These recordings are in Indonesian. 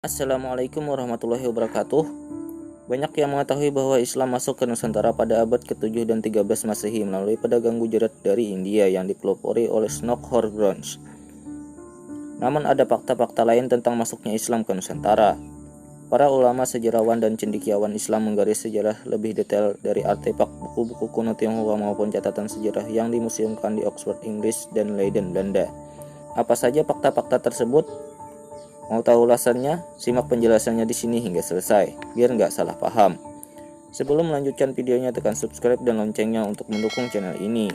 Assalamualaikum warahmatullahi wabarakatuh. Banyak yang mengetahui bahwa Islam masuk ke Nusantara pada abad ke-7 dan 13 Masehi melalui pedagang Gujarat dari India yang dipelopori oleh Snook Horrocks. Namun ada fakta-fakta lain tentang masuknya Islam ke Nusantara. Para ulama, sejarawan, dan cendekiawan Islam menggaris sejarah lebih detail dari artefak buku-buku kuno Tionghoa maupun catatan sejarah yang dimuseumkan di Oxford, Inggris, dan Leiden, Belanda. Apa saja fakta-fakta tersebut? Mau tahu ulasannya? Simak penjelasannya di sini hingga selesai, biar nggak salah paham. Sebelum melanjutkan videonya, tekan subscribe dan loncengnya untuk mendukung channel ini.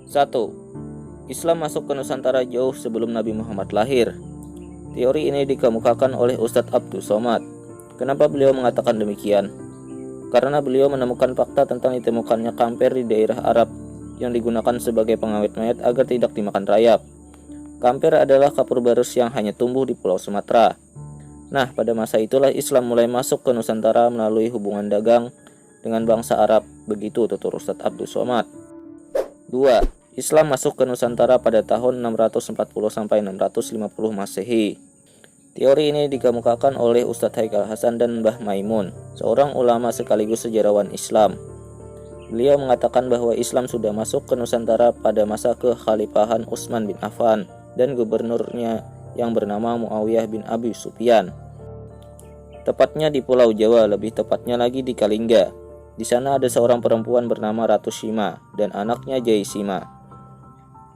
1. Islam masuk ke Nusantara jauh sebelum Nabi Muhammad lahir. Teori ini dikemukakan oleh Ustadz Abdul Somad. Kenapa beliau mengatakan demikian? Karena beliau menemukan fakta tentang ditemukannya kamper di daerah Arab yang digunakan sebagai pengawet mayat agar tidak dimakan rayap. Kamper adalah kapur barus yang hanya tumbuh di Pulau Sumatera. Nah, pada masa itulah Islam mulai masuk ke Nusantara melalui hubungan dagang dengan bangsa Arab. Begitu tutur Ustadz Abdul Somad. 2. Islam masuk ke Nusantara pada tahun 640-650 Masehi. Teori ini dikemukakan oleh Ustadz Haikal Hasan dan Mbah Maimun, seorang ulama sekaligus sejarawan Islam. Beliau mengatakan bahwa Islam sudah masuk ke Nusantara pada masa kekhalifahan Utsman bin Affan dan gubernurnya yang bernama Muawiyah bin Abi Sufyan. Tepatnya di Pulau Jawa, lebih tepatnya lagi di Kalingga. Di sana ada seorang perempuan bernama Ratu Sima dan anaknya Jai Sima.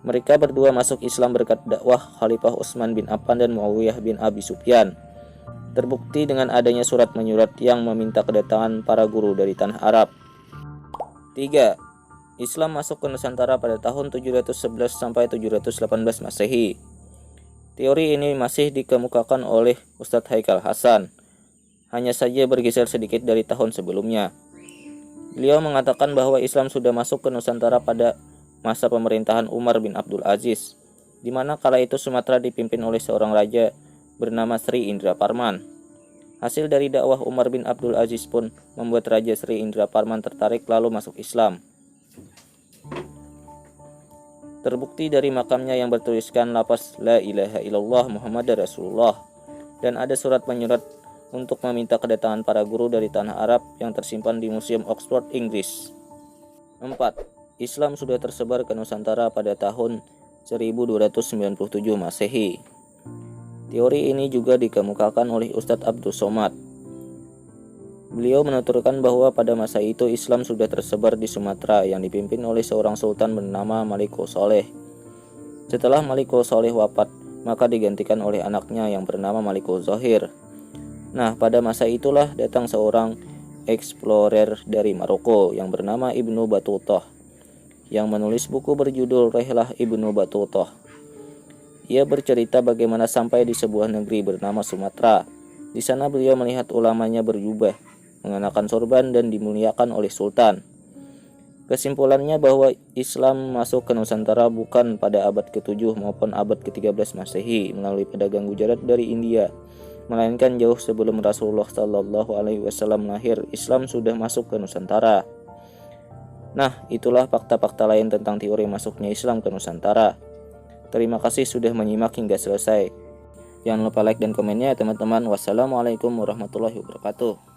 Mereka berdua masuk Islam berkat dakwah Khalifah Utsman bin Affan dan Muawiyah bin Abi Sufyan. Terbukti dengan adanya surat menyurat yang meminta kedatangan para guru dari tanah Arab. 3. Islam masuk ke Nusantara pada tahun 711 sampai 718 Masehi. Teori ini masih dikemukakan oleh Ustadz Haikal Hasan, hanya saja bergeser sedikit dari tahun sebelumnya. Beliau mengatakan bahwa Islam sudah masuk ke Nusantara pada masa pemerintahan Umar bin Abdul Aziz, di mana kala itu Sumatera dipimpin oleh seorang raja bernama Sri Indra Parman. Hasil dari dakwah Umar bin Abdul Aziz pun membuat Raja Sri Indra Parman tertarik lalu masuk Islam. Terbukti dari makamnya yang bertuliskan lafaz La ilaha illallah Muhammad Rasulullah, dan ada surat menyurat untuk meminta kedatangan para guru dari tanah Arab yang tersimpan di Museum Oxford, Inggris. 4. Islam sudah tersebar ke Nusantara pada tahun 1297 Masehi. Teori ini juga dikemukakan oleh Ustadz Abdul Somad. Beliau menuturkan bahwa pada masa itu Islam sudah tersebar di Sumatera yang dipimpin oleh seorang sultan bernama Maliko Saleh. Setelah Maliko Saleh wafat, maka digantikan oleh anaknya yang bernama Maliko Zohir. Nah, pada masa itulah datang seorang eksplorer dari Maroko yang bernama Ibnu Battuta, yang menulis buku berjudul Rihlah Ibnu Battuta. Ia bercerita bagaimana sampai di sebuah negeri bernama Sumatera. Di sana beliau melihat ulamanya berjubah, mengenakan sorban dan dimuliakan oleh sultan. Kesimpulannya bahwa Islam masuk ke Nusantara bukan pada abad ke-7 maupun abad ke-13 Masehi melalui pedagang Gujarat dari India, melainkan jauh sebelum Rasulullah Shallallahu Alaihi Wasallam lahir, Islam sudah masuk ke Nusantara. Nah, itulah fakta-fakta lain tentang teori masuknya Islam ke Nusantara. Terima kasih sudah menyimak hingga selesai. Jangan lupa like dan komennya ya teman-teman. Wassalamualaikum warahmatullahi wabarakatuh.